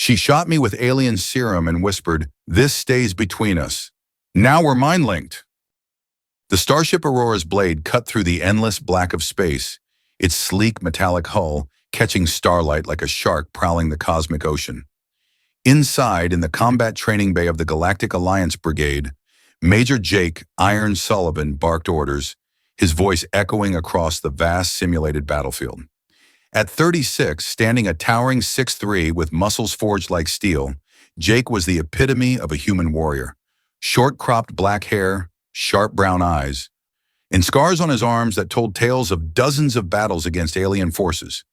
She shot me with alien serum and whispered, "This stays between us. Now we're mind-linked." The Starship Aurora's blade cut through the endless black of space, its sleek metallic hull catching starlight like a shark prowling the cosmic ocean. Inside, in the combat training bay of the Galactic Alliance Brigade, Major Jake Iron Sullivan barked orders, his voice echoing across the vast simulated battlefield. At 36, standing a towering 6'3" with muscles forged like steel, Jake was the epitome of a human warrior. Short-cropped black hair, sharp brown eyes, and scars on his arms that told tales of dozens of battles against alien forces.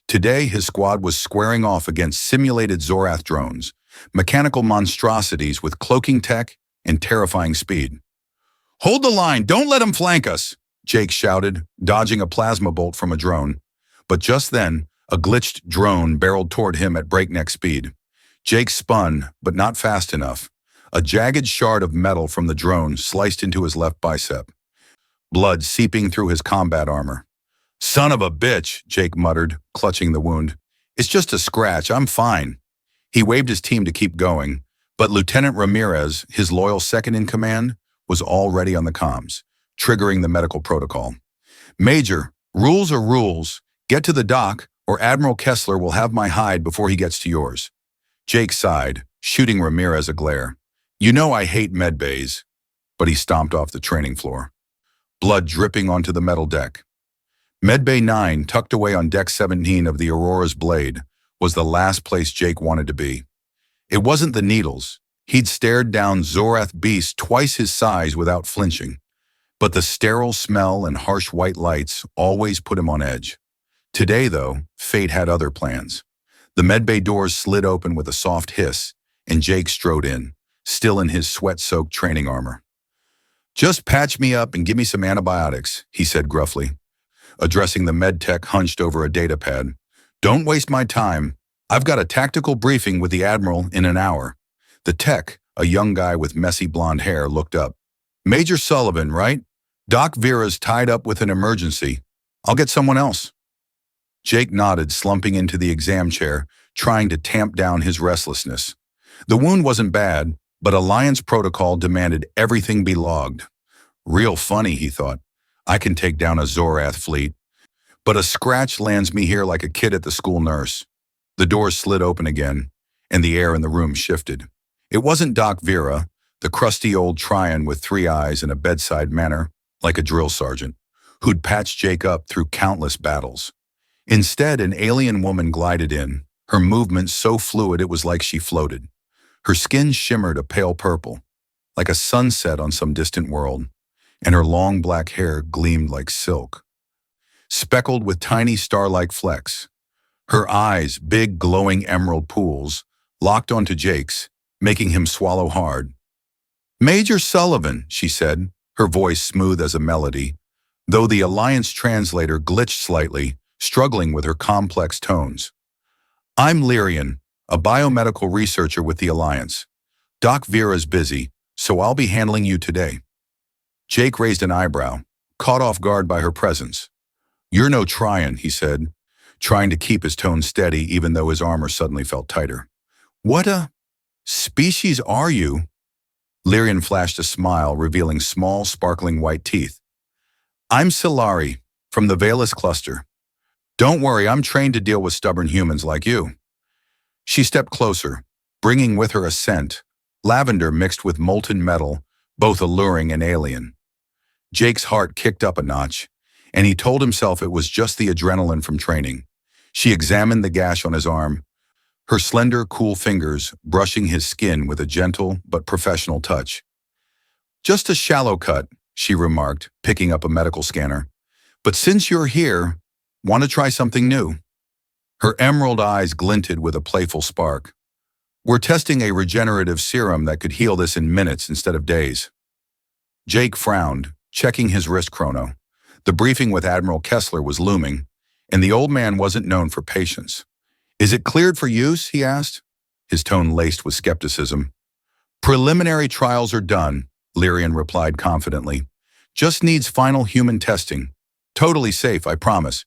Today, his squad was squaring off against simulated Zorath drones, mechanical monstrosities with cloaking tech and terrifying speed. "Hold the line, don't let them flank us," Jake shouted, dodging a plasma bolt from a drone. But just then, a glitched drone barreled toward him at breakneck speed. Jake spun, but not fast enough. A jagged shard of metal from the drone sliced into his left bicep, blood seeping through his combat armor. "Son of a bitch," Jake muttered, clutching the wound. "It's just a scratch, I'm fine." He waved his team to keep going, but Lieutenant Ramirez, his loyal second-in-command, was already on the comms, triggering the medical protocol. "Major, rules are rules. Get to the dock, or Admiral Kessler will have my hide before he gets to yours." Jake sighed, shooting Ramirez a glare. "You know I hate medbays," but he stomped off the training floor, blood dripping onto the metal deck. Medbay 9, tucked away on Deck 17 of the Aurora's blade, was the last place Jake wanted to be. It wasn't the needles. He'd stared down Zorath beasts twice his size without flinching. But the sterile smell and harsh white lights always put him on edge. Today, though, fate had other plans. The medbay doors slid open with a soft hiss, and Jake strode in, still in his sweat-soaked training armor. "Just patch me up and give me some antibiotics," he said gruffly, addressing the med tech hunched over a data pad. "Don't waste my time. I've got a tactical briefing with the Admiral in an hour." The tech, a young guy with messy blonde hair, looked up. "Major Sullivan, right? Doc Vera's tied up with an emergency. I'll get someone else." Jake nodded, slumping into the exam chair, trying to tamp down his restlessness. The wound wasn't bad, but Alliance protocol demanded everything be logged. Real funny, he thought. I can take down a Zorath fleet, but a scratch lands me here like a kid at the school nurse. The doors slid open again, and the air in the room shifted. It wasn't Doc Vera, the crusty old Tryon with 3 eyes and a bedside manner, like a drill sergeant, who'd patched Jake up through countless battles. Instead, an alien woman glided in, her movement so fluid it was like she floated. Her skin shimmered a pale purple, like a sunset on some distant world, and her long black hair gleamed like silk, speckled with tiny star-like flecks. Her eyes, big glowing emerald pools, locked onto Jake's, making him swallow hard. "Major Sullivan," she said, her voice smooth as a melody, though the Alliance translator glitched slightly, struggling with her complex tones. "I'm Lyrian, a biomedical researcher with the Alliance. Doc Vera's busy, so I'll be handling you today." Jake raised an eyebrow, caught off guard by her presence. "You're no Tryon," he said, trying to keep his tone steady even though his armor suddenly felt tighter. "What a species are you?" Lyrian flashed a smile, revealing small, sparkling white teeth. "I'm Sylari, from the Valus cluster. Don't worry, I'm trained to deal with stubborn humans like you." She stepped closer, bringing with her a scent, lavender mixed with molten metal, both alluring and alien. Jake's heart kicked up a notch, and he told himself it was just the adrenaline from training. She examined the gash on his arm, her slender, cool fingers brushing his skin with a gentle but professional touch. "Just a shallow cut," she remarked, picking up a medical scanner. "But since you're here, want to try something new?" Her emerald eyes glinted with a playful spark. "We're testing a regenerative serum that could heal this in minutes instead of days." Jake frowned, checking his wrist chrono. The briefing with Admiral Kessler was looming, and the old man wasn't known for patience. "Is it cleared for use?" he asked, his tone laced with skepticism. "Preliminary trials are done," Lyrian replied confidently. "Just needs final human testing. Totally safe, I promise.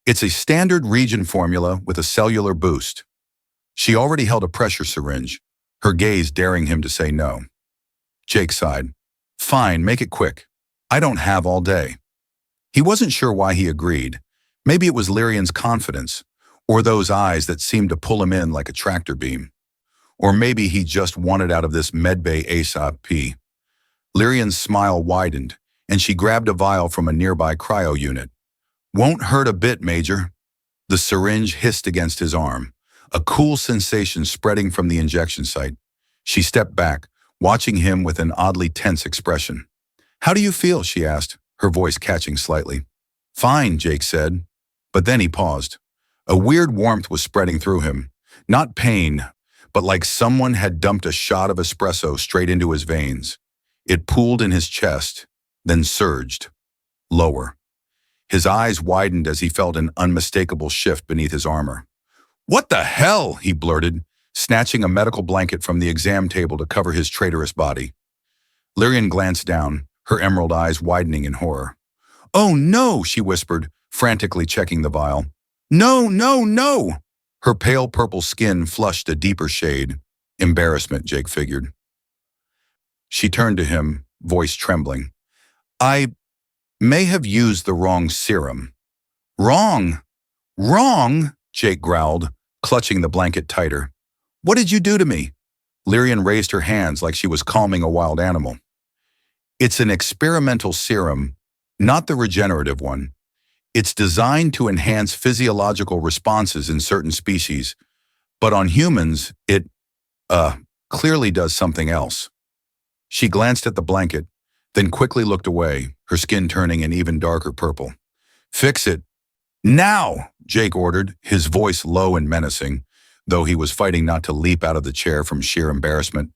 It's a standard region formula with a cellular boost." She already held a pressure syringe, her gaze daring him to say no. Jake sighed. Fine, make it quick. I don't have all day. He wasn't sure why he agreed. Maybe it was Lyrian's confidence, or those eyes that seemed to pull him in like a tractor beam. Or maybe he just wanted out of this medbay ASAP. Lyrian's smile widened, and she grabbed a vial from a nearby cryo unit. Won't hurt a bit, Major. The syringe hissed against his arm, a cool sensation spreading from the injection site. She stepped back, watching him with an oddly tense expression. How do you feel? She asked, her voice catching slightly. Fine, Jake said. But then he paused. A weird warmth was spreading through him. Not pain, but like someone had dumped a shot of espresso straight into his veins. It pooled in his chest, then surged. Lower. His eyes widened as he felt an unmistakable shift beneath his armor. What the hell? He blurted, snatching a medical blanket from the exam table to cover his traitorous body. Lyrian glanced down, her emerald eyes widening in horror. Oh no, she whispered, frantically checking the vial. No, no, no! Her pale purple skin flushed a deeper shade. Embarrassment, Jake figured. She turned to him, voice trembling. I may have used the wrong serum. Wrong! Wrong! Jake growled, clutching the blanket tighter. What did you do to me? Lyrian raised her hands like she was calming a wild animal. It's an experimental serum, not the regenerative one. It's designed to enhance physiological responses in certain species, but on humans, it, clearly does something else. She glanced at the blanket, then quickly looked away, her skin turning an even darker purple. Fix it. Now, Jake ordered, his voice low and menacing, though he was fighting not to leap out of the chair from sheer embarrassment.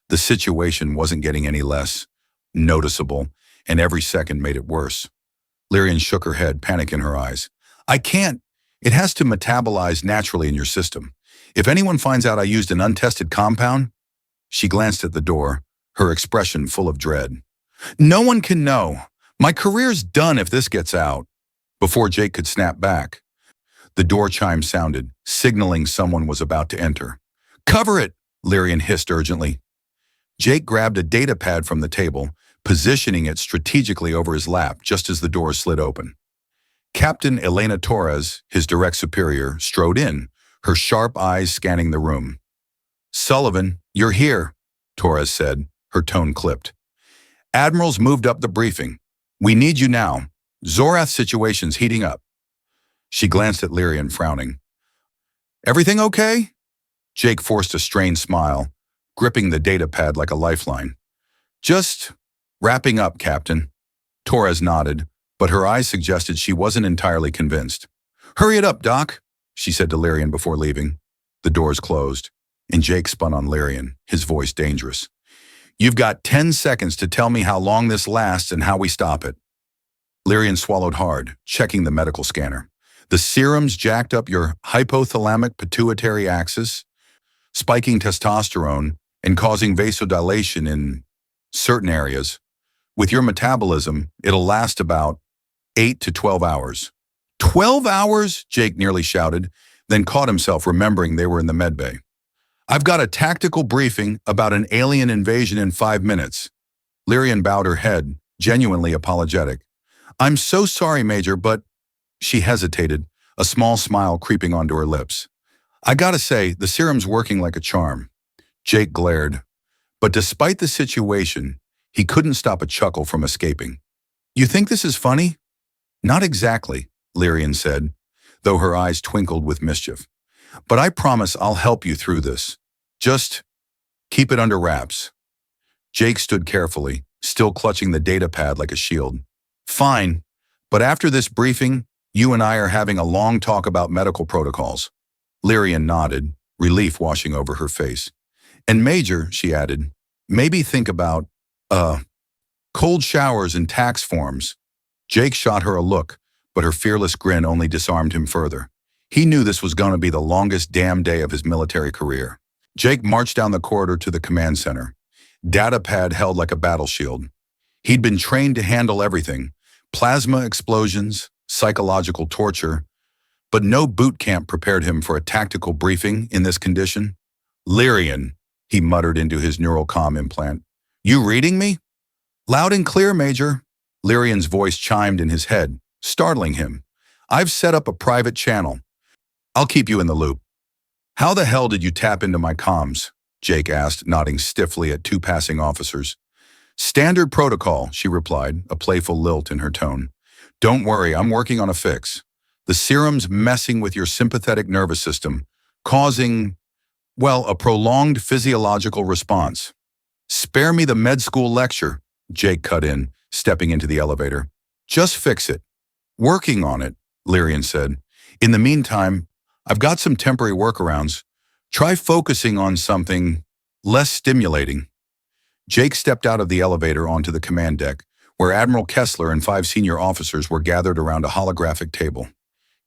The situation wasn't getting any less noticeable, and every second made it worse. Lyrian shook her head, panic in her eyes. I can't. It has to metabolize naturally in your system. If anyone finds out I used an untested compound... She glanced at the door, her expression full of dread. No one can know. My career's done if this gets out. Before Jake could snap back, the door chime sounded, signaling someone was about to enter. Cover it, Lyrian hissed urgently. Jake grabbed a data pad from the table, positioning it strategically over his lap just as the door slid open. Captain Elena Torres, his direct superior, strode in, her sharp eyes scanning the room. Sullivan, you're here, Torres said, her tone clipped. Admirals moved up the briefing. We need you now. Zorath situation's heating up. She glanced at Lyrian, frowning. Everything okay? Jake forced a strained smile, gripping the data pad like a lifeline. Just wrapping up, Captain. Torres nodded, but her eyes suggested she wasn't entirely convinced. Hurry it up, Doc, she said to Lyrian before leaving. The doors closed, and Jake spun on Lyrian, his voice dangerous. You've got 10 seconds to tell me how long this lasts and how we stop it. Lyrian swallowed hard, checking the medical scanner. The serum's jacked up your hypothalamic pituitary axis, spiking testosterone and causing vasodilation in certain areas. With your metabolism, it'll last about 8 to 12 hours. 12 hours? Jake nearly shouted, then caught himself remembering they were in the medbay. I've got a tactical briefing about an alien invasion in 5 minutes. Lyrian bowed her head, genuinely apologetic. I'm so sorry, Major, but... She hesitated, a small smile creeping onto her lips. I gotta say, the serum's working like a charm. Jake glared. But despite the situation, he couldn't stop a chuckle from escaping. You think this is funny? Not exactly, Lyrian said, though her eyes twinkled with mischief. But I promise I'll help you through this. Just keep it under wraps. Jake stood carefully, still clutching the data pad like a shield. Fine, but after this briefing, you and I are having a long talk about medical protocols. Lyrian nodded, relief washing over her face. And Major, she added, maybe think about, cold showers and tax forms. Jake shot her a look, but her fearless grin only disarmed him further. He knew this was going to be the longest damn day of his military career. Jake marched down the corridor to the command center, data pad held like a battle shield. He'd been trained to handle everything, plasma explosions, psychological torture, But no boot camp prepared him for a tactical briefing in this condition. "Lyrian," he muttered into his neural comm implant. "You reading me?" "Loud and clear, Major." Lyrian's voice chimed in his head, startling him. "I've set up a private channel. I'll keep you in the loop." "How the hell did you tap into my comms?" Jake asked, nodding stiffly at two passing officers. "Standard protocol," she replied, a playful lilt in her tone. "Don't worry, I'm working on a fix. The serum's messing with your sympathetic nervous system, causing, well, a prolonged physiological response." "Spare me the med school lecture," Jake cut in, stepping into the elevator. "Just fix it." "Working on it," Lyrian said. "In the meantime, I've got some temporary workarounds. Try focusing on something less stimulating." Jake stepped out of the elevator onto the command deck, where Admiral Kessler and 5 senior officers were gathered around a holographic table.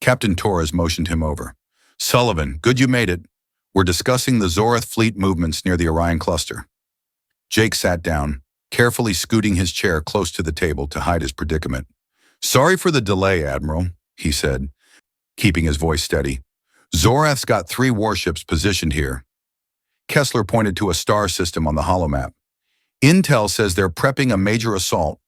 Captain Torres motioned him over. "Sullivan, good you made it. We're discussing the Zorath fleet movements near the Orion cluster." Jake sat down, carefully scooting his chair close to the table to hide his predicament. "Sorry for the delay, Admiral," he said, keeping his voice steady. "Zorath's got 3 warships positioned here." Kessler pointed to a star system on the holomap. "Intel says they're prepping a major assault."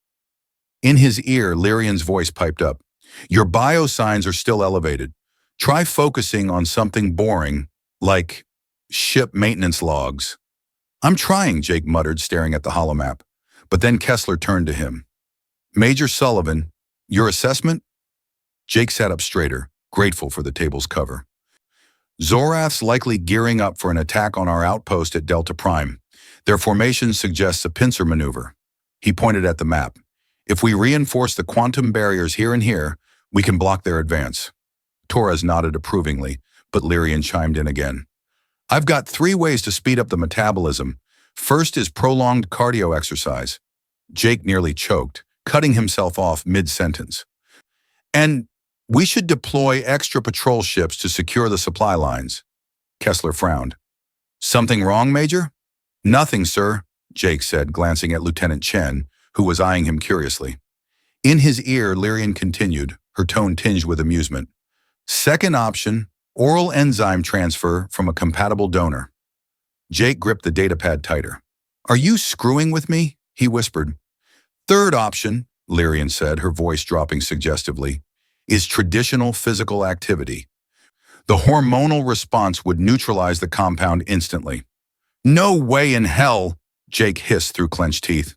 In his ear, Lyrian's voice piped up. "Your biosigns are still elevated. Try focusing on something boring, like ship maintenance logs." "I'm trying," Jake muttered, staring at the holomap. But then Kessler turned to him. "Major Sullivan, your assessment?" Jake sat up straighter, grateful for the table's cover. "Zorath's likely gearing up for an attack on our outpost at Delta Prime. Their formation suggests a pincer maneuver." He pointed at the map. "If we reinforce the quantum barriers here and here, we can block their advance." Torres nodded approvingly, but Lyrian chimed in again. "I've got 3 ways to speed up the metabolism. First is prolonged cardio exercise." Jake nearly choked, cutting himself off mid-sentence. "And we should deploy extra patrol ships to secure the supply lines." Kessler frowned. "Something wrong, Major?" "Nothing, sir," Jake said, glancing at Lieutenant Chen, who was eyeing him curiously. In his ear, Lyrian continued, her tone tinged with amusement. "Second option, oral enzyme transfer from a compatible donor." Jake gripped the datapad tighter. "Are you screwing with me?" he whispered. "Third option," Lyrian said, her voice dropping suggestively, "is traditional physical activity. The hormonal response would neutralize the compound instantly." "No way in hell," Jake hissed through clenched teeth.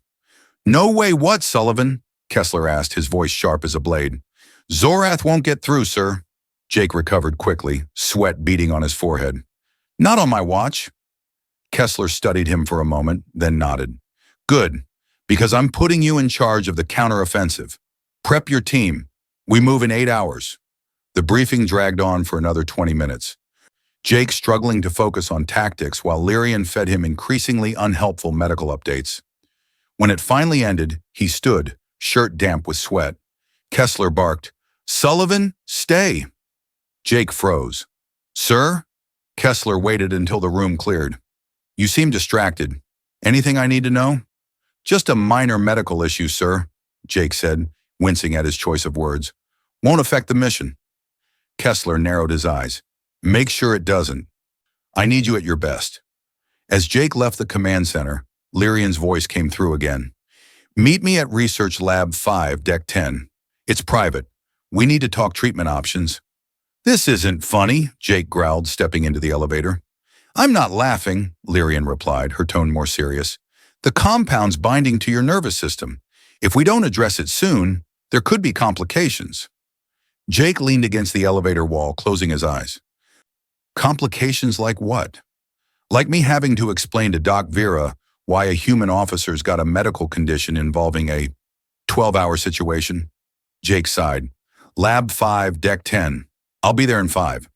"No way what, Sullivan?" Kessler asked, his voice sharp as a blade. "Zorath won't get through, sir." Jake recovered quickly, sweat beading on his forehead. "Not on my watch." Kessler studied him for a moment, then nodded. "Good, because I'm putting you in charge of the counteroffensive. Prep your team. We move in 8 hours." The briefing dragged on for another 20 minutes. Jake struggling to focus on tactics while Lyrian fed him increasingly unhelpful medical updates. When it finally ended, he stood, shirt damp with sweat. Kessler barked, "Sullivan, stay." Jake froze. "Sir?" Kessler waited until the room cleared. "You seem distracted. Anything I need to know?" "Just a minor medical issue, sir," Jake said, wincing at his choice of words. "Won't affect the mission." Kessler narrowed his eyes. "Make sure it doesn't. I need you at your best." As Jake left the command center, Lyrian's voice came through again. "Meet me at Research Lab 5, Deck 10. It's private. We need to talk treatment options." "This isn't funny," Jake growled, stepping into the elevator. "I'm not laughing," Lyrian replied, her tone more serious. "The compound's binding to your nervous system. If we don't address it soon, there could be complications." Jake leaned against the elevator wall, closing his eyes. "Complications like what?" "Like me having to explain to Doc Vera why a human officer's got a medical condition involving a 12-hour situation." Jake sighed. "Lab 5, Deck 10. I'll be there in 5.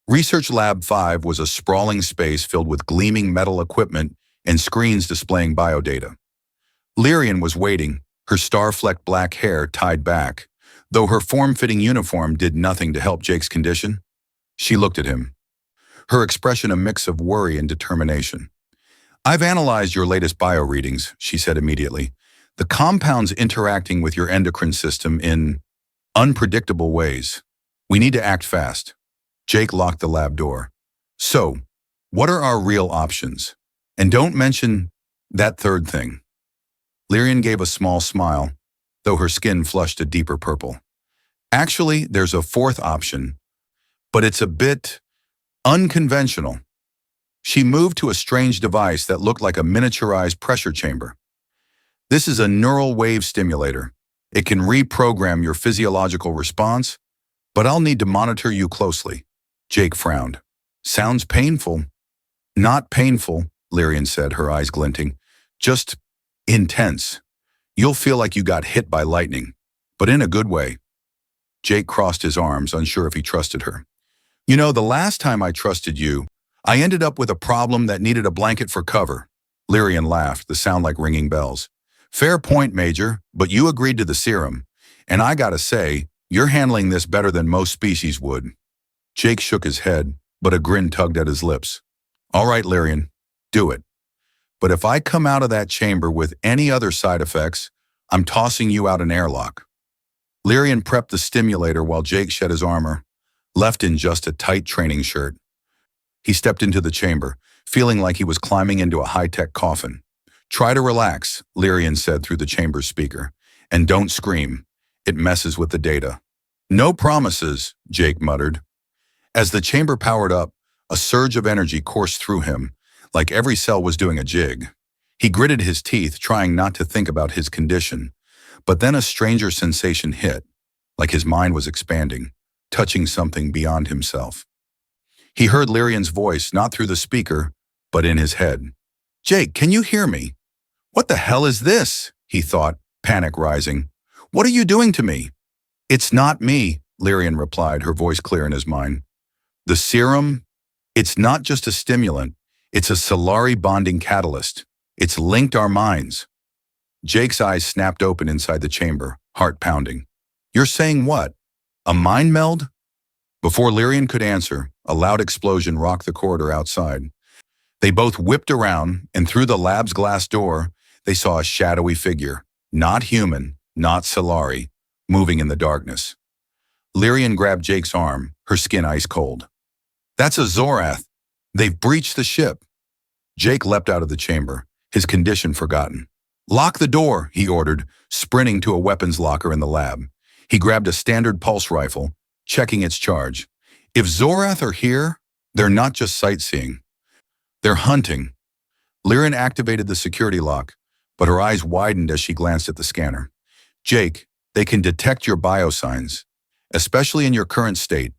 Research Lab 5 was a sprawling space filled with gleaming metal equipment and screens displaying biodata. Lyrian was waiting, her star-flecked black hair tied back, though her form-fitting uniform did nothing to help Jake's condition. She looked at him, her expression a mix of worry and determination. "I've analyzed your latest bio-readings," she said immediately. "The compound's interacting with your endocrine system in unpredictable ways." We need to act fast. Jake locked the lab door. So, what are our real options? And don't mention that third thing. Lyrian gave a small smile, though her skin flushed a deeper purple. Actually, there's a fourth option, but it's a bit unconventional. She moved to a strange device that looked like a miniaturized pressure chamber. This is a neural wave stimulator. It can reprogram your physiological response, but I'll need to monitor you closely. Jake frowned. Sounds painful. Not painful, Lyrian said, her eyes glinting. Just intense. You'll feel like you got hit by lightning, but in a good way. Jake crossed his arms, unsure if he trusted her. You know, the last time I trusted you, I ended up with a problem that needed a blanket for cover. Lyrian laughed, the sound like ringing bells. Fair point, Major, but you agreed to the serum. And I gotta say, you're handling this better than most species would. Jake shook his head, but a grin tugged at his lips. All right, Lyrian, do it. But if I come out of that chamber with any other side effects, I'm tossing you out an airlock. Lyrian prepped the stimulator while Jake shed his armor, left in just a tight training shirt. He stepped into the chamber, feeling like he was climbing into a high-tech coffin. Try to relax, Lyrian said through the chamber's speaker. And don't scream. It messes with the data. No promises, Jake muttered. As the chamber powered up, a surge of energy coursed through him, like every cell was doing a jig. He gritted his teeth, trying not to think about his condition. But then a stranger sensation hit, like his mind was expanding, touching something beyond himself. He heard Lyrian's voice, not through the speaker, but in his head. Jake, can you hear me? What the hell is this? He thought, panic rising. What are you doing to me? It's not me, Lyrian replied, her voice clear in his mind. The serum? It's not just a stimulant. It's a Sylari bonding catalyst. It's linked our minds. Jake's eyes snapped open inside the chamber, heart pounding. You're saying what? A mind meld? Before Lyrian could answer, a loud explosion rocked the corridor outside. They both whipped around, and through the lab's glass door, they saw a shadowy figure, not human, not Sylari, moving in the darkness. Lyrian grabbed Jake's arm, her skin ice cold. That's a Zorath. They've breached the ship. Jake leapt out of the chamber, his condition forgotten. Lock the door, he ordered, sprinting to a weapons locker in the lab. He grabbed a standard pulse rifle, checking its charge. If Zorath are here, they're not just sightseeing. They're hunting. Lyrian activated the security lock, but her eyes widened as she glanced at the scanner. Jake, they can detect your biosigns, especially in your current state.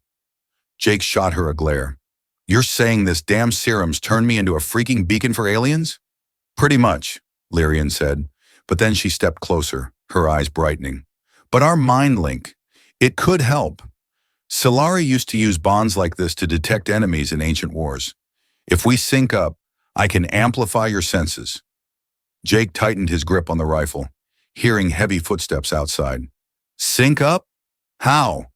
Jake shot her a glare. You're saying this damn serum's turned me into a freaking beacon for aliens? Pretty much, Lyrian said, but then she stepped closer, her eyes brightening. But our mind link, it could help. Sylari used to use bonds like this to detect enemies in ancient wars. If we sync up, I can amplify your senses. Jake tightened his grip on the rifle, hearing heavy footsteps outside. Sync up? How?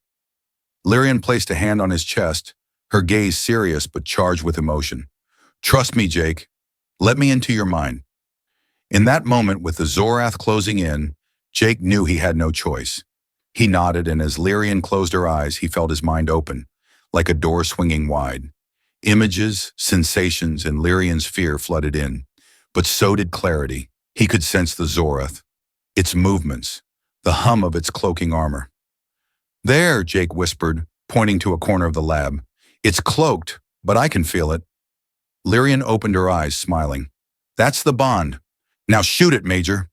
Lyrian placed a hand on his chest, her gaze serious but charged with emotion. Trust me, Jake. Let me into your mind. In that moment, with the Zorath closing in, Jake knew he had no choice. He nodded, and as Lyrian closed her eyes, he felt his mind open, like a door swinging wide. Images, sensations, and Lyrian's fear flooded in, but so did clarity. He could sense the Zorath, its movements, the hum of its cloaking armor. There, Jake whispered, pointing to a corner of the lab. It's cloaked, but I can feel it. Lyrian opened her eyes, smiling. That's the bond. Now shoot it, Major.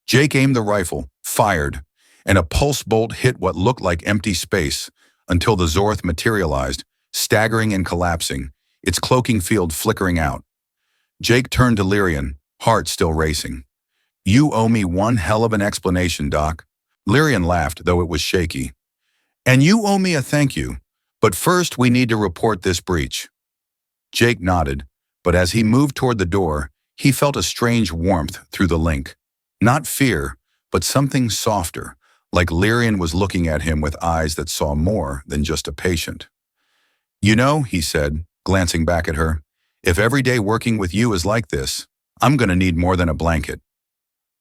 Jake aimed the rifle, fired, and a pulse bolt hit what looked like empty space until the Zorath materialized, staggering and collapsing, its cloaking field flickering out. Jake turned to Lyrian, heart still racing. You owe me one hell of an explanation, Doc. Lyrian laughed, though it was shaky. And you owe me a thank you, but first we need to report this breach. Jake nodded, but as he moved toward the door, he felt a strange warmth through the link. Not fear, but something softer, like Lyrian was looking at him with eyes that saw more than just a patient. You know, he said, glancing back at her, if every day working with you is like this, I'm going to need more than a blanket.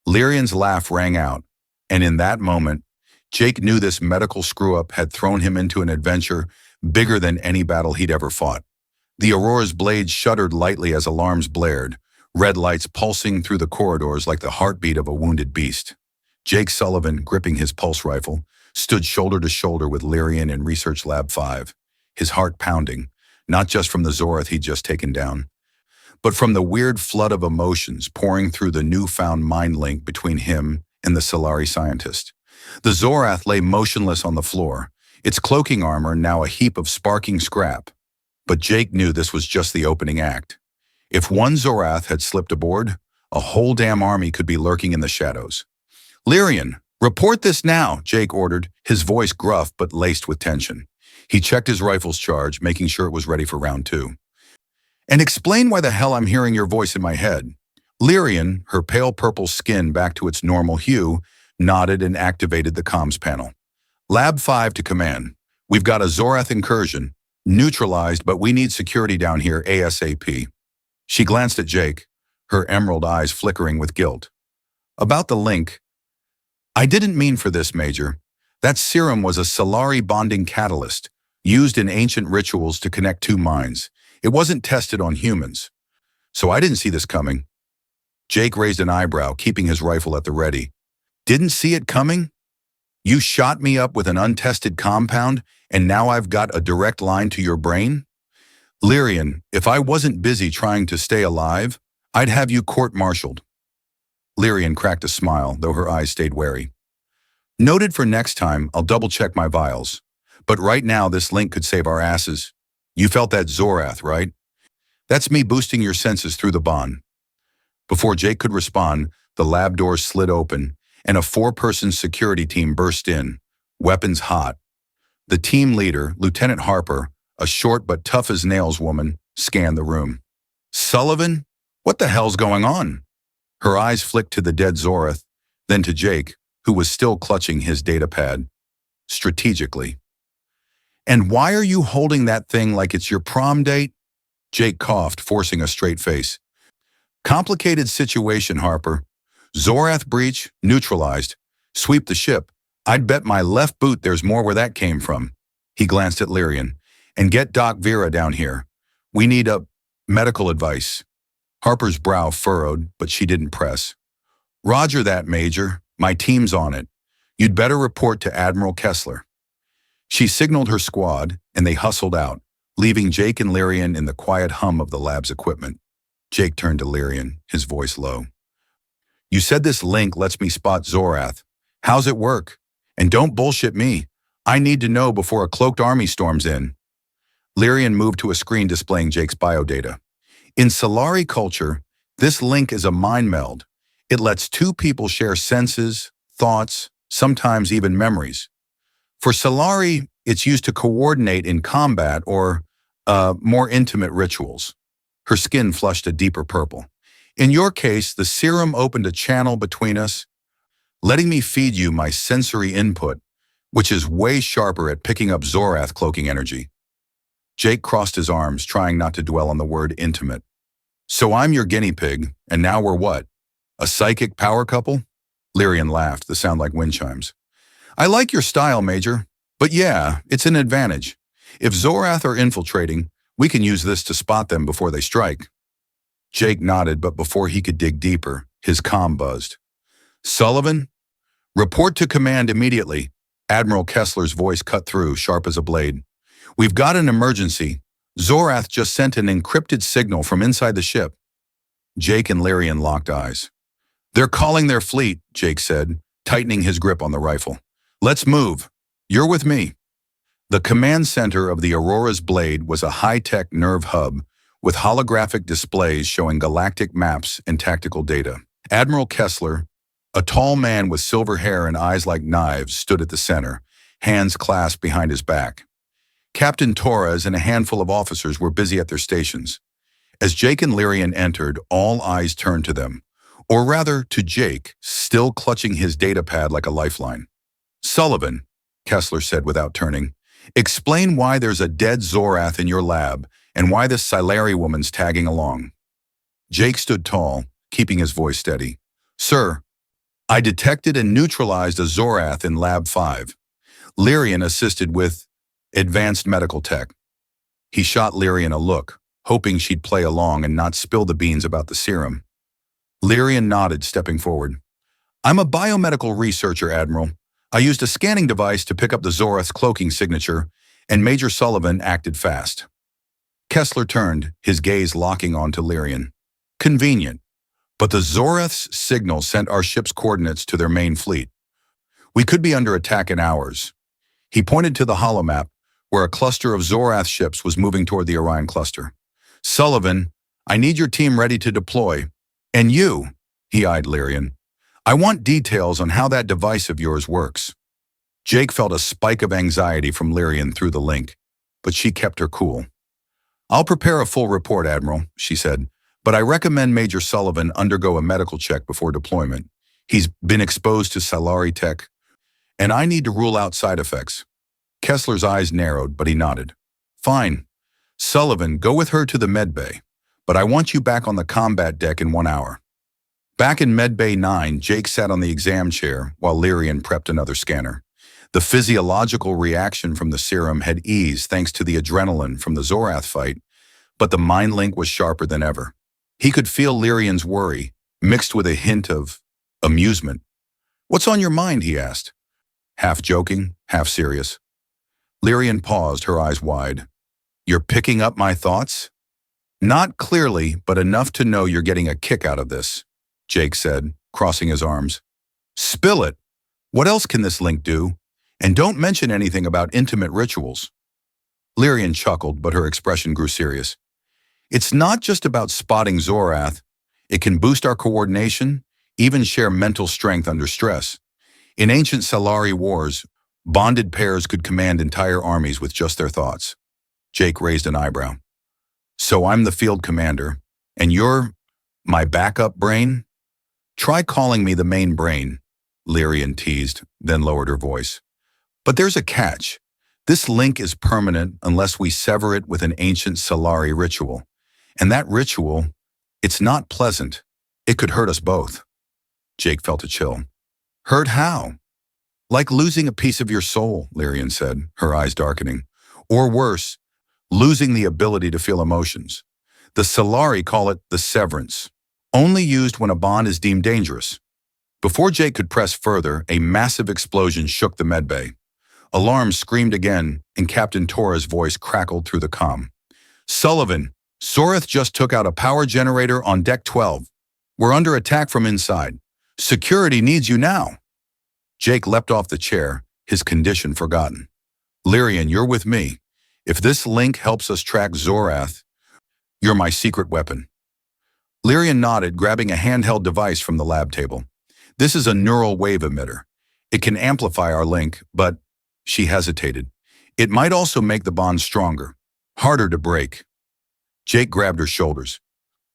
Lyrian's laugh rang out, and in that moment, Jake knew this medical screw-up had thrown him into an adventure bigger than any battle he'd ever fought. The Aurora's blade shuddered lightly as alarms blared, red lights pulsing through the corridors like the heartbeat of a wounded beast. Jake Sullivan, gripping his pulse rifle, stood shoulder to shoulder with Lyrian in Research Lab 5, his heart pounding, not just from the Zorath he'd just taken down, but from the weird flood of emotions pouring through the newfound mind link between him and the Sylari scientist. The Zorath lay motionless on the floor, its cloaking armor now a heap of sparking scrap. But Jake knew this was just the opening act. If one Zorath had slipped aboard, a whole damn army could be lurking in the shadows. "Lyrian, report this now," Jake ordered, his voice gruff but laced with tension. He checked his rifle's charge, making sure it was ready for round 2. "And explain why the hell I'm hearing your voice in my head." Lyrian, her pale purple skin back to its normal hue, nodded and activated the comms panel. "Lab 5 to command. We've got a Zorath incursion. Neutralized, but we need security down here ASAP." She glanced at Jake, her emerald eyes flickering with guilt. "About the link. I didn't mean for this, Major. That serum was a Sylari bonding catalyst, used in ancient rituals to connect two minds. It wasn't tested on humans. So I didn't see this coming." Jake raised an eyebrow, keeping his rifle at the ready. "Didn't see it coming? You shot me up with an untested compound, and now I've got a direct line to your brain? Lyrian, if I wasn't busy trying to stay alive, I'd have you court-martialed." Lyrian cracked a smile, though her eyes stayed wary. "Noted for next time, I'll double-check my vials. But right now, this link could save our asses. You felt that Zorath, right? That's me boosting your senses through the bond." Before Jake could respond, the lab doors slid open, and a 4-person security team burst in, weapons hot. The team leader, Lieutenant Harper, a short but tough-as-nails woman, scanned the room. "Sullivan? What the hell's going on?" Her eyes flicked to the dead Zorath, then to Jake, who was still clutching his datapad. Strategically. "And why are you holding that thing like it's your prom date?" Jake coughed, forcing a straight face. "Complicated situation, Harper. Zorath breach, neutralized. Sweep the ship. I'd bet my left boot there's more where that came from." He glanced at Lyrian. "And get Doc Vera down here. We need medical advice." Harper's brow furrowed, but she didn't press. "Roger that, Major. My team's on it. You'd better report to Admiral Kessler." She signaled her squad, and they hustled out, leaving Jake and Lyrian in the quiet hum of the lab's equipment. Jake turned to Lyrian, his voice low. "You said this link lets me spot Zorath. How's it work? And don't bullshit me. I need to know before a cloaked army storms in." Lyrian moved to a screen displaying Jake's biodata. "In Sylari culture, this link is a mind meld. It lets two people share senses, thoughts, sometimes even memories. For Sylari, it's used to coordinate in combat or more intimate rituals." Her skin flushed a deeper purple. "In your case, the serum opened a channel between us, letting me feed you my sensory input, which is way sharper at picking up Zorath cloaking energy." Jake crossed his arms, trying not to dwell on the word intimate. "So I'm your guinea pig, and now we're what? A psychic power couple?" Lyrian laughed, the sound like wind chimes. "I like your style, Major, but yeah, it's an advantage. If Zorath are infiltrating, we can use this to spot them before they strike." Jake nodded, but before he could dig deeper, his comm buzzed. "Sullivan, report to command immediately." Admiral Kessler's voice cut through, sharp as a blade. "We've got an emergency. Zorath just sent an encrypted signal from inside the ship." Jake and Lyrian locked eyes. "They're calling their fleet," Jake said, tightening his grip on the rifle. "Let's move. You're with me." The command center of the Aurora's blade was a high-tech nerve hub with holographic displays showing galactic maps and tactical data. Admiral Kessler, a tall man with silver hair and eyes like knives, stood at the center, hands clasped behind his back. Captain Torres and a handful of officers were busy at their stations. As Jake and Lyrian entered, all eyes turned to them, or rather to Jake, still clutching his datapad like a lifeline. "Sullivan," Kessler said without turning, "explain why there's a dead Zorath in your lab and why this Sylari woman's tagging along." Jake stood tall, keeping his voice steady. "Sir, I detected and neutralized a Zorath in Lab 5. Lyrian assisted with advanced medical tech. He shot Lyrian a look, hoping she'd play along and not spill the beans about the serum. Lyrian nodded, stepping forward. I'm a biomedical researcher, Admiral. I used a scanning device to pick up the Zorath's cloaking signature, and Major Sullivan acted fast. Kessler turned, his gaze locking onto Lyrian. Convenient. But the Zorath's signal sent our ship's coordinates to their main fleet. We could be under attack in hours. He pointed to the holomap, where a cluster of Zorath ships was moving toward the Orion cluster. Sullivan, I need your team ready to deploy. And you, he eyed Lyrian. I want details on how that device of yours works. Jake felt a spike of anxiety from Lyrian through the link, but she kept her cool. I'll prepare a full report, Admiral, she said, but I recommend Major Sullivan undergo a medical check before deployment. He's been exposed to Sylari tech, and I need to rule out side effects. Kessler's eyes narrowed, but he nodded. Fine. Sullivan, go with her to the medbay, but I want you back on the combat deck in 1 hour. Back in Medbay 9, Jake sat on the exam chair while Lyrian prepped another scanner. The physiological reaction from the serum had eased thanks to the adrenaline from the Zorath fight, but the mind link was sharper than ever. He could feel Lyrian's worry, mixed with a hint of amusement. What's on your mind, he asked. Half joking, half serious. Lyrian paused, her eyes wide. You're picking up my thoughts? Not clearly, but enough to know you're getting a kick out of this, Jake said, crossing his arms. Spill it. What else can this link do? And don't mention anything about intimate rituals. Lyrian chuckled, but her expression grew serious. It's not just about spotting Zorath. It can boost our coordination, even share mental strength under stress. In ancient Sylari wars, bonded pairs could command entire armies with just their thoughts. Jake raised an eyebrow. So I'm the field commander, and you're my backup brain? Try calling me the main brain, Lyrian teased, then lowered her voice. But there's a catch. This link is permanent unless we sever it with an ancient Sylari ritual. And that ritual, it's not pleasant. It could hurt us both. Jake felt a chill. Hurt how? Like losing a piece of your soul, Lyrian said, her eyes darkening. Or worse, losing the ability to feel emotions. The Sylari call it the severance, only used when a bond is deemed dangerous. Before Jake could press further, a massive explosion shook the medbay. Alarms screamed again, and Captain Tora's voice crackled through the comm. Sullivan, Zorath just took out a power generator on Deck 12. We're under attack from inside. Security needs you now. Jake leapt off the chair, his condition forgotten. Lyrian, you're with me. If this link helps us track Zorath, you're my secret weapon. Lyrian nodded, grabbing a handheld device from the lab table. This is a neural wave emitter. It can amplify our link, but she hesitated. It might also make the bond stronger, harder to break. Jake grabbed her shoulders.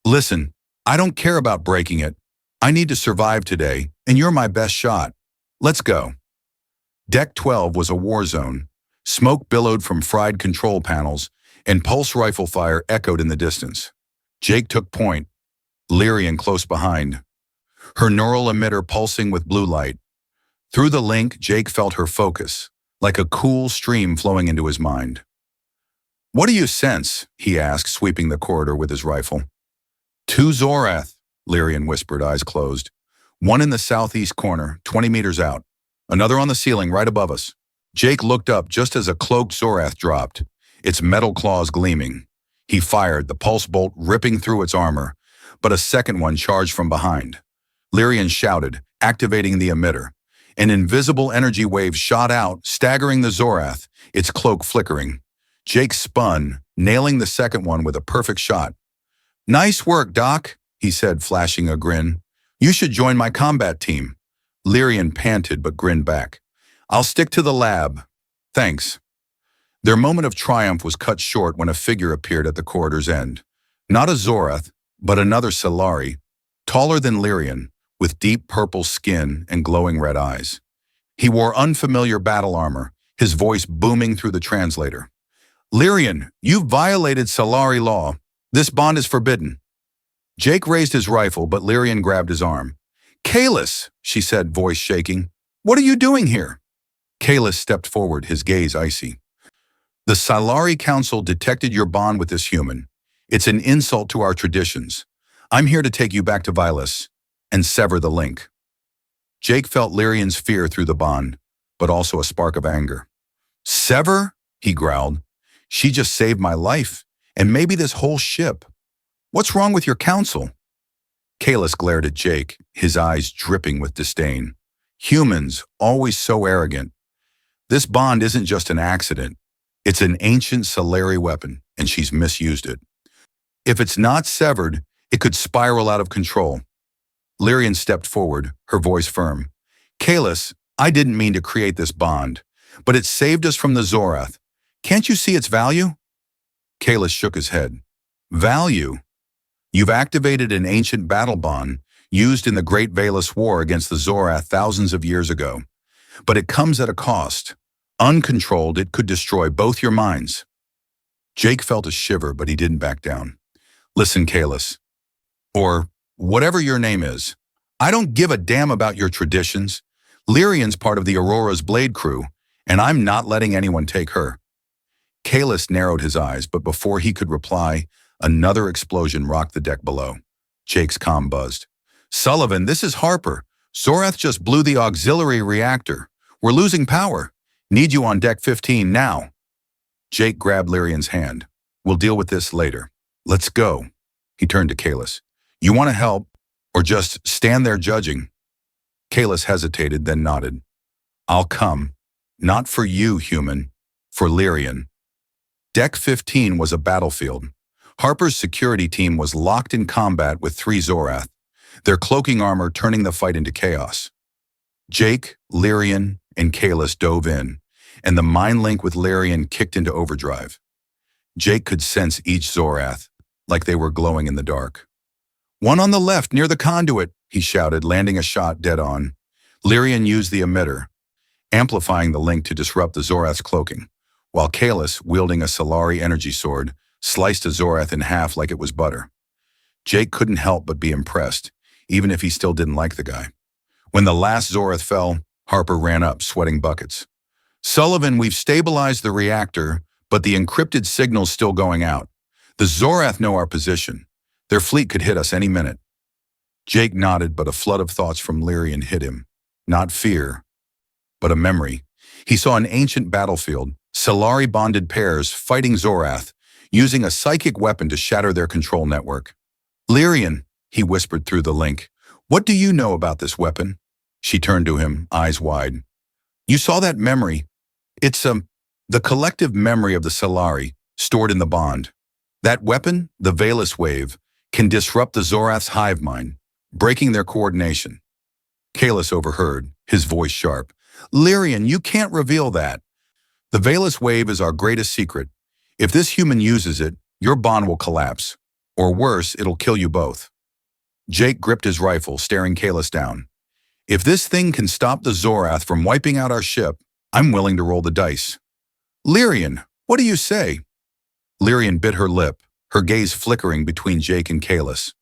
Listen, I don't care about breaking it. I need to survive today, and you're my best shot. Let's go. Deck 12 was a war zone. Smoke billowed from fried control panels, and pulse rifle fire echoed in the distance. Jake took point, Lyrian close behind, her neural emitter pulsing with blue light. Through the link, Jake felt her focus, like a cool stream flowing into his mind. What do you sense? He asked, sweeping the corridor with his rifle. 2 Zorath, Lyrian whispered, eyes closed. One in the southeast corner, 20 meters out. Another on the ceiling right above us. Jake looked up just as a cloaked Zorath dropped, its metal claws gleaming. He fired, the pulse bolt ripping through its armor, but a second one charged from behind. Lyrian shouted, activating the emitter. An invisible energy wave shot out, staggering the Zorath, its cloak flickering. Jake spun, nailing the second one with a perfect shot. Nice work, Doc, he said, flashing a grin. You should join my combat team. Lyrian panted but grinned back. I'll stick to the lab. Thanks. Their moment of triumph was cut short when a figure appeared at the corridor's end. Not a Zorath, but another Sylari, taller than Lyrian, with deep purple skin and glowing red eyes. He wore unfamiliar battle armor, his voice booming through the translator. Lyrian, you've violated Sylari law. This bond is forbidden. Jake raised his rifle, but Lyrian grabbed his arm. Kalis, she said, voice shaking. What are you doing here? Kalis stepped forward, his gaze icy. The Sylari Council detected your bond with this human. It's an insult to our traditions. I'm here to take you back to Vilas and sever the link. Jake felt Lyrian's fear through the bond, but also a spark of anger. Sever? He growled. She just saved my life, and maybe this whole ship. What's wrong with your council? Kalis glared at Jake, his eyes dripping with disdain. Humans, always so arrogant. This bond isn't just an accident. It's an ancient Sylari weapon, and she's misused it. If it's not severed, it could spiral out of control. Lyrian stepped forward, her voice firm. Kalis, I didn't mean to create this bond, but it saved us from the Zorath. Can't you see its value? Kalis shook his head. Value? You've activated an ancient battle bond used in the Great Valis War against the Zorath thousands of years ago. But it comes at a cost. Uncontrolled, it could destroy both your minds. Jake felt a shiver, but he didn't back down. Listen, Kalis, or whatever your name is, I don't give a damn about your traditions. Lyrian's part of the Aurora's Blade crew, and I'm not letting anyone take her. Kalis narrowed his eyes, but before he could reply, another explosion rocked the deck below. Jake's comm buzzed. Sullivan, this is Harper. Zorath just blew the auxiliary reactor. We're losing power. Need you on deck 15 now. Jake grabbed Lyrian's hand. We'll deal with this later. Let's go. He turned to Kalis. You want to help, or just stand there judging? Kalis hesitated, then nodded. I'll come. Not for you, human. For Lyrian. Deck 15 was a battlefield. Harper's security team was locked in combat with 3 Zorath, their cloaking armor turning the fight into chaos. Jake, Lyrian, and Kalis dove in, and the mind link with Lyrian kicked into overdrive. Jake could sense each Zorath, like they were glowing in the dark. One on the left, near the conduit, he shouted, landing a shot dead on. Lyrian used the emitter, amplifying the link to disrupt the Zorath's cloaking, while Kalis, wielding a Sylari energy sword, sliced a Zorath in half like it was butter. Jake couldn't help but be impressed, even if he still didn't like the guy. When the last Zorath fell, Harper ran up, sweating buckets. Sullivan, we've stabilized the reactor, but the encrypted signal's still going out. The Zorath know our position. Their fleet could hit us any minute. Jake nodded, but a flood of thoughts from Lyrian hit him. Not fear, but a memory. He saw an ancient battlefield, Sylari bonded pairs fighting Zorath, using a psychic weapon to shatter their control network. Lyrian, he whispered through the link, what do you know about this weapon? She turned to him, eyes wide. You saw that memory. It's the collective memory of the Sylari, stored in the bond. That weapon, the Valis wave, can disrupt the Zorath's hive-mind, breaking their coordination. Kalis overheard, his voice sharp. Lyrian, you can't reveal that. The Valis wave is our greatest secret. If this human uses it, your bond will collapse. Or worse, it'll kill you both. Jake gripped his rifle, staring Kalis down. If this thing can stop the Zorath from wiping out our ship, I'm willing to roll the dice. Lyrian, what do you say? Lyrian bit her lip, her gaze flickering between Jake and Kalis.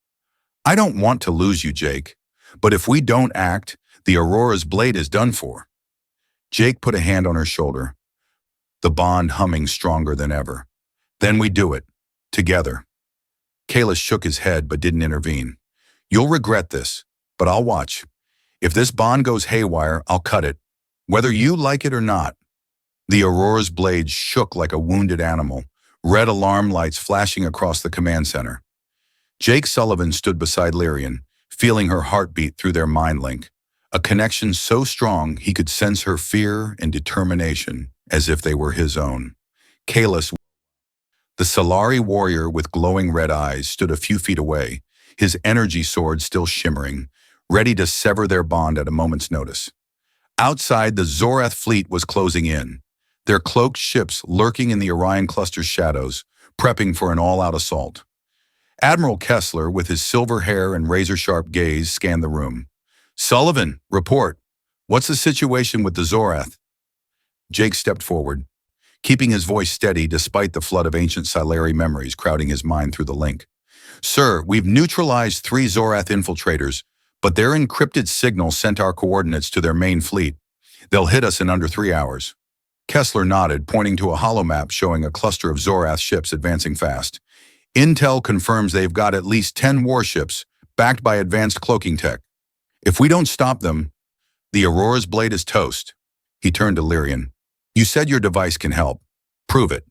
I don't want to lose you, Jake, but if we don't act, the Aurora's blade is done for. Jake put a hand on her shoulder, the bond humming stronger than ever. Then we do it, together. Kalis shook his head but didn't intervene. You'll regret this, but I'll watch. If this bond goes haywire, I'll cut it, whether you like it or not. The Aurora's blade shook like a wounded animal, red alarm lights flashing across the command center. Jake Sullivan stood beside Lyrian, feeling her heartbeat through their mind link, a connection so strong he could sense her fear and determination as if they were his own. Kalis, the Sylari warrior with glowing red eyes, stood a few feet away, his energy sword still shimmering, ready to sever their bond at a moment's notice. Outside, the Zorath fleet was closing in, their cloaked ships lurking in the Orion cluster's shadows, prepping for an all-out assault. Admiral Kessler, with his silver hair and razor-sharp gaze, scanned the room. Sullivan, report. What's the situation with the Zorath? Jake stepped forward, keeping his voice steady despite the flood of ancient Sylari memories crowding his mind through the link. Sir, we've neutralized 3 Zorath infiltrators, but their encrypted signal sent our coordinates to their main fleet. They'll hit us in under 3 hours. Kessler nodded, pointing to a holomap showing a cluster of Zorath ships advancing fast. Intel confirms they've got at least 10 warships, backed by advanced cloaking tech. If we don't stop them, the Aurora's blade is toast. He turned to Lyrian. You said your device can help. Prove it.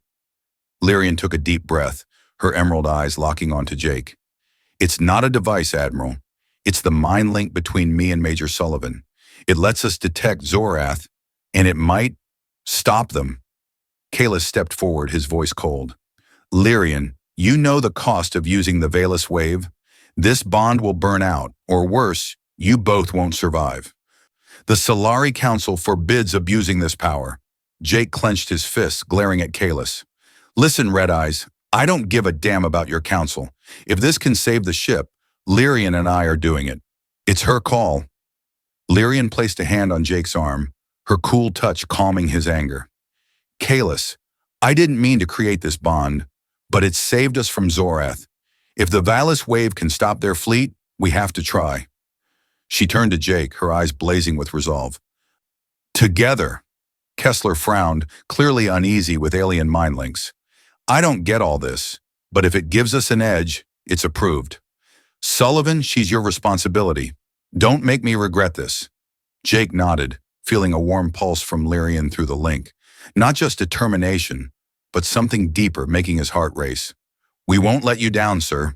Lyrian took a deep breath, her emerald eyes locking onto Jake. It's not a device, Admiral. It's the mind link between me and Major Sullivan. It lets us detect Zorath, and it might stop them. Kalis stepped forward, his voice cold. Lyrian, you know the cost of using the Valus wave. This bond will burn out, or worse, you both won't survive. The Sylari Council forbids abusing this power. Jake clenched his fists, glaring at Kalis. Listen, Red Eyes, I don't give a damn about your council. If this can save the ship, Lyrian and I are doing it. It's her call. Lyrian placed a hand on Jake's arm, her cool touch calming his anger. Kalis, I didn't mean to create this bond, but it saved us from Zorath. If the Valus wave can stop their fleet, we have to try. She turned to Jake, her eyes blazing with resolve. Together. Kessler frowned, clearly uneasy with alien mind links. I don't get all this, but if it gives us an edge, it's approved. Sullivan, she's your responsibility. Don't make me regret this. Jake nodded, feeling a warm pulse from Lyrian through the link. Not just determination, but something deeper making his heart race. We won't let you down, sir.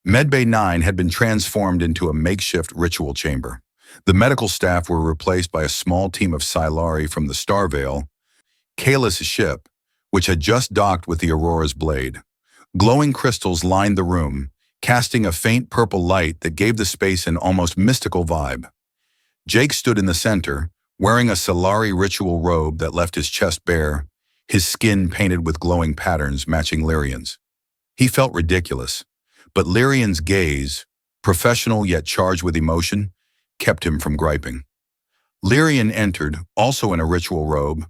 Medbay 9 had been transformed into a makeshift ritual chamber. The medical staff were replaced by a small team of Sylari from the Starvale, Kalis' ship, which had just docked with the Aurora's blade. Glowing crystals lined the room, casting a faint purple light that gave the space an almost mystical vibe. Jake stood in the center, wearing a Sylari ritual robe that left his chest bare, his skin painted with glowing patterns matching Lyrian's. He felt ridiculous, but Lyrian's gaze, professional yet charged with emotion, kept him from griping. Lyrian entered, also in a ritual robe,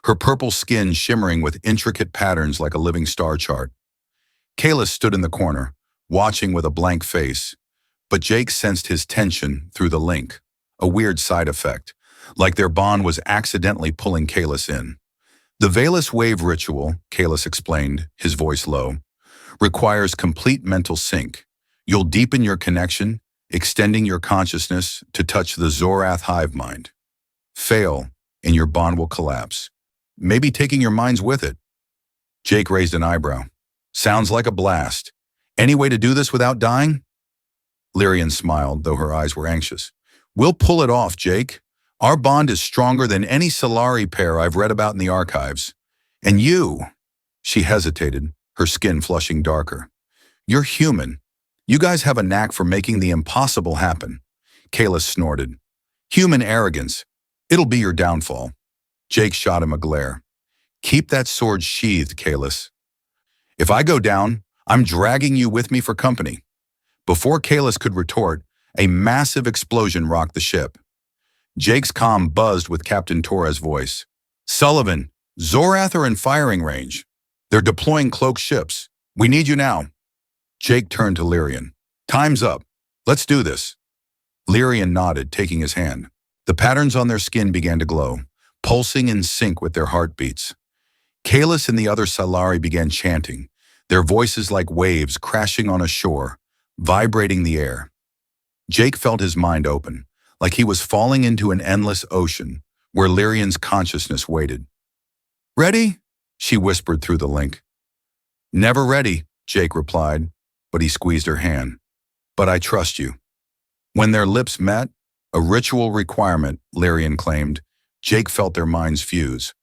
her purple skin shimmering with intricate patterns like a living star chart. Kalis stood in the corner, watching with a blank face, but Jake sensed his tension through the link, a weird side effect, like their bond was accidentally pulling Kalis in. The Valus wave ritual, Kalis explained, his voice low, requires complete mental sync. You'll deepen your connection, extending your consciousness to touch the Zorath hive-mind. Fail, and your bond will collapse. Maybe taking your minds with it. Jake raised an eyebrow. Sounds like a blast. Any way to do this without dying? Lyrian smiled, though her eyes were anxious. We'll pull it off, Jake. Our bond is stronger than any Sylari pair I've read about in the archives. And you, she hesitated, her skin flushing darker. You're human. You guys have a knack for making the impossible happen. Kalis snorted. Human arrogance. It'll be your downfall. Jake shot him a glare. Keep that sword sheathed, Kalis. If I go down, I'm dragging you with me for company. Before Kalis could retort, a massive explosion rocked the ship. Jake's comm buzzed with Captain Torres' voice. Sullivan, Zorath are in firing range. They're deploying cloaked ships. We need you now. Jake turned to Lyrian. Time's up. Let's do this. Lyrian nodded, taking his hand. The patterns on their skin began to glow, pulsing in sync with their heartbeats. Kalis and the other Sylari began chanting, their voices like waves crashing on a shore, vibrating the air. Jake felt his mind open, like he was falling into an endless ocean where Lyrian's consciousness waited. Ready? She whispered through the link. Never ready, Jake replied, but he squeezed her hand. But I trust you. When their lips met, a ritual requirement, Lyrian claimed, Jake felt their minds fuse.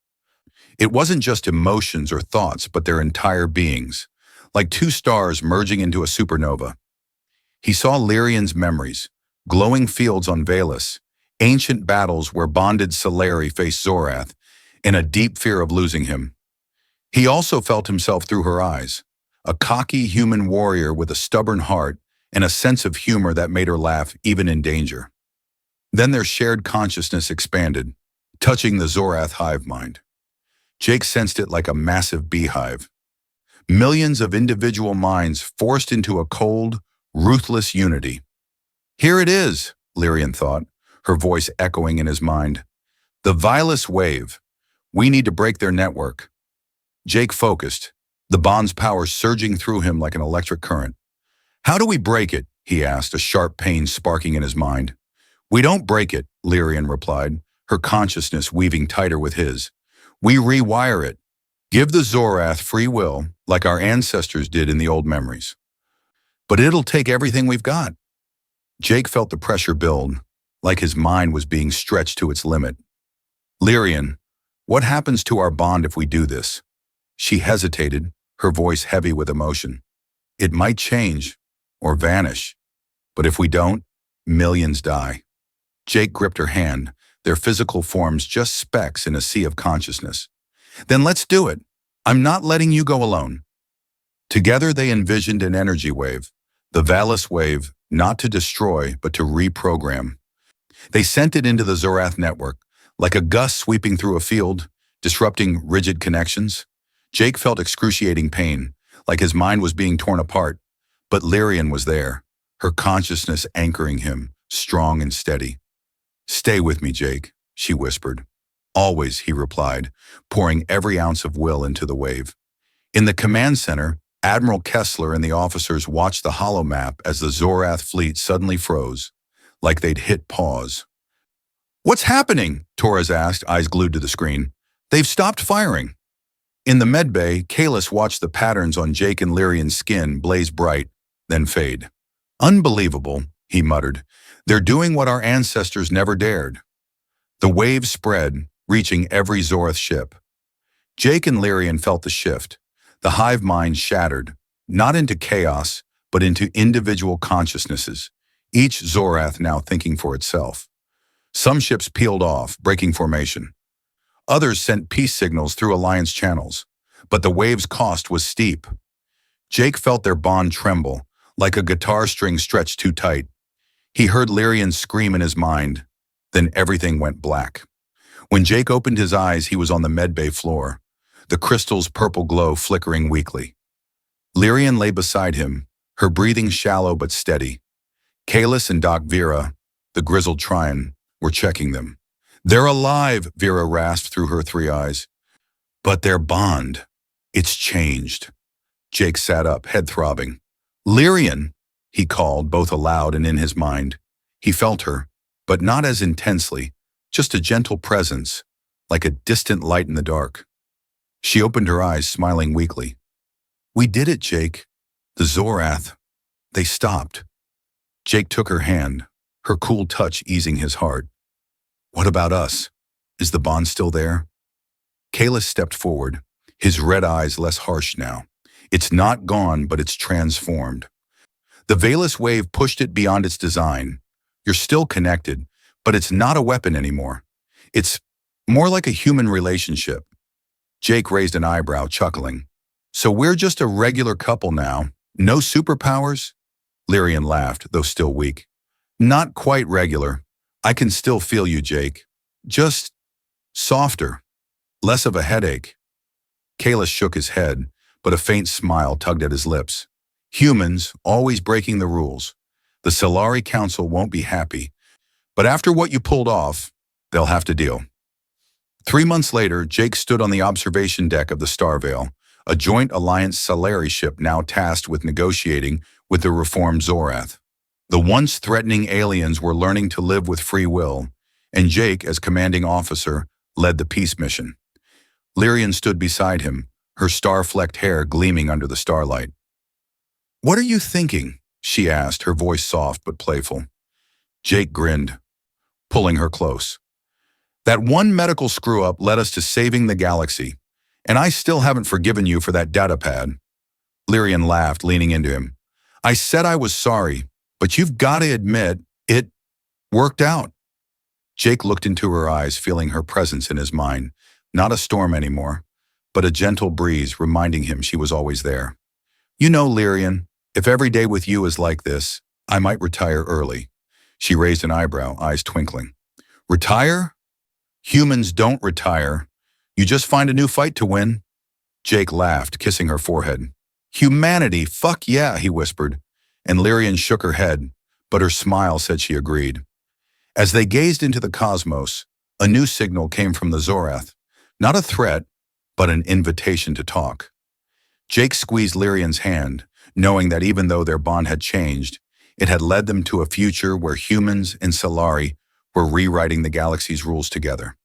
It wasn't just emotions or thoughts, but their entire beings, like two stars merging into a supernova. He saw Lyrian's memories, glowing fields on Valus, ancient battles where bonded Sylari faced Zorath, and a deep fear of losing him. He also felt himself through her eyes, a cocky human warrior with a stubborn heart and a sense of humor that made her laugh even in danger. Then their shared consciousness expanded, touching the Zorath hive mind. Jake sensed it like a massive beehive. Millions of individual minds forced into a cold, ruthless unity. Here it is, Lyrian thought, her voice echoing in his mind. The vilest wave. We need to break their network. Jake focused, the bond's power surging through him like an electric current. How do we break it? He asked, a sharp pain sparking in his mind. We don't break it, Lyrian replied, her consciousness weaving tighter with his. We rewire it. Give the Zorath free will, like our ancestors did in the old memories. But it'll take everything we've got. Jake felt the pressure build, like his mind was being stretched to its limit. Lyrian, what happens to our bond if we do this? She hesitated, her voice heavy with emotion. It might change, or vanish. But if we don't, millions die. Jake gripped her hand, their physical forms just specks in a sea of consciousness. Then let's do it. I'm not letting you go alone. Together they envisioned an energy wave, the Valis wave, not to destroy, but to reprogram. They sent it into the Zorath network, like a gust sweeping through a field, disrupting rigid connections. Jake felt excruciating pain, like his mind was being torn apart, but Lyrian was there, her consciousness anchoring him, strong and steady. Stay with me, Jake, she whispered. Always, he replied, pouring every ounce of will into the wave. In the command center, Admiral Kessler and the officers watched the holomap as the Zorath fleet suddenly froze, like they'd hit pause. What's happening? Torres asked, eyes glued to the screen. They've stopped firing. In the medbay, Kalis watched the patterns on Jake and Lyrian's skin blaze bright, then fade. Unbelievable, he muttered. They're doing what our ancestors never dared. The wave spread, reaching every Zorath ship. Jake and Lyrian felt the shift. The hive-mind shattered, not into chaos, but into individual consciousnesses, each Zorath now thinking for itself. Some ships peeled off, breaking formation. Others sent peace signals through alliance channels, but the wave's cost was steep. Jake felt their bond tremble, like a guitar string stretched too tight. He heard Lyrian scream in his mind, then everything went black. When Jake opened his eyes, he was on the medbay floor, the crystal's purple glow flickering weakly. Lyrian lay beside him, her breathing shallow but steady. Kalis and Doc Vera, the grizzled Tryon, were checking them. They're alive, Vera rasped through her 3 eyes. But their bond, it's changed. Jake sat up, head throbbing. Lyrian, he called, both aloud and in his mind. He felt her, but not as intensely, just a gentle presence, like a distant light in the dark. She opened her eyes, smiling weakly. We did it, Jake. The Zorath. They stopped. Jake took her hand, her cool touch easing his heart. What about us? Is the bond still there? Kalis stepped forward, his red eyes less harsh now. It's not gone, but it's transformed. The Valis wave pushed it beyond its design. You're still connected, but it's not a weapon anymore. It's more like a human relationship. Jake raised an eyebrow, chuckling. So we're just a regular couple now? No superpowers? Lyrian laughed, though still weak. Not quite regular. I can still feel you, Jake. Just softer. Less of a headache. Kalis shook his head, but a faint smile tugged at his lips. Humans, always breaking the rules. The Sylari Council won't be happy. But after what you pulled off, they'll have to deal. 3 months later, Jake stood on the observation deck of the Starvale, a joint alliance Sylari ship now tasked with negotiating with the reformed Zorath. The once threatening aliens were learning to live with free will, and Jake, as commanding officer, led the peace mission. Lyrian stood beside him, her star-flecked hair gleaming under the starlight. What are you thinking? She asked, her voice soft but playful. Jake grinned, pulling her close. That one medical screw-up led us to saving the galaxy, and I still haven't forgiven you for that datapad. Lyrian laughed, leaning into him. I said I was sorry, but you've got to admit, it worked out. Jake looked into her eyes, feeling her presence in his mind, not a storm anymore, but a gentle breeze reminding him she was always there. You know, Lyrian, if every day with you is like this, I might retire early. She raised an eyebrow, eyes twinkling. Retire? Humans don't retire. You just find a new fight to win. Jake laughed, kissing her forehead. Humanity, fuck yeah, he whispered, and Lyrian shook her head, but her smile said she agreed. As they gazed into the cosmos, a new signal came from the Zorath, not a threat, but an invitation to talk. Jake squeezed Lyrian's hand, knowing that even though their bond had changed, it had led them to a future where humans and Sylari were rewriting the galaxy's rules together.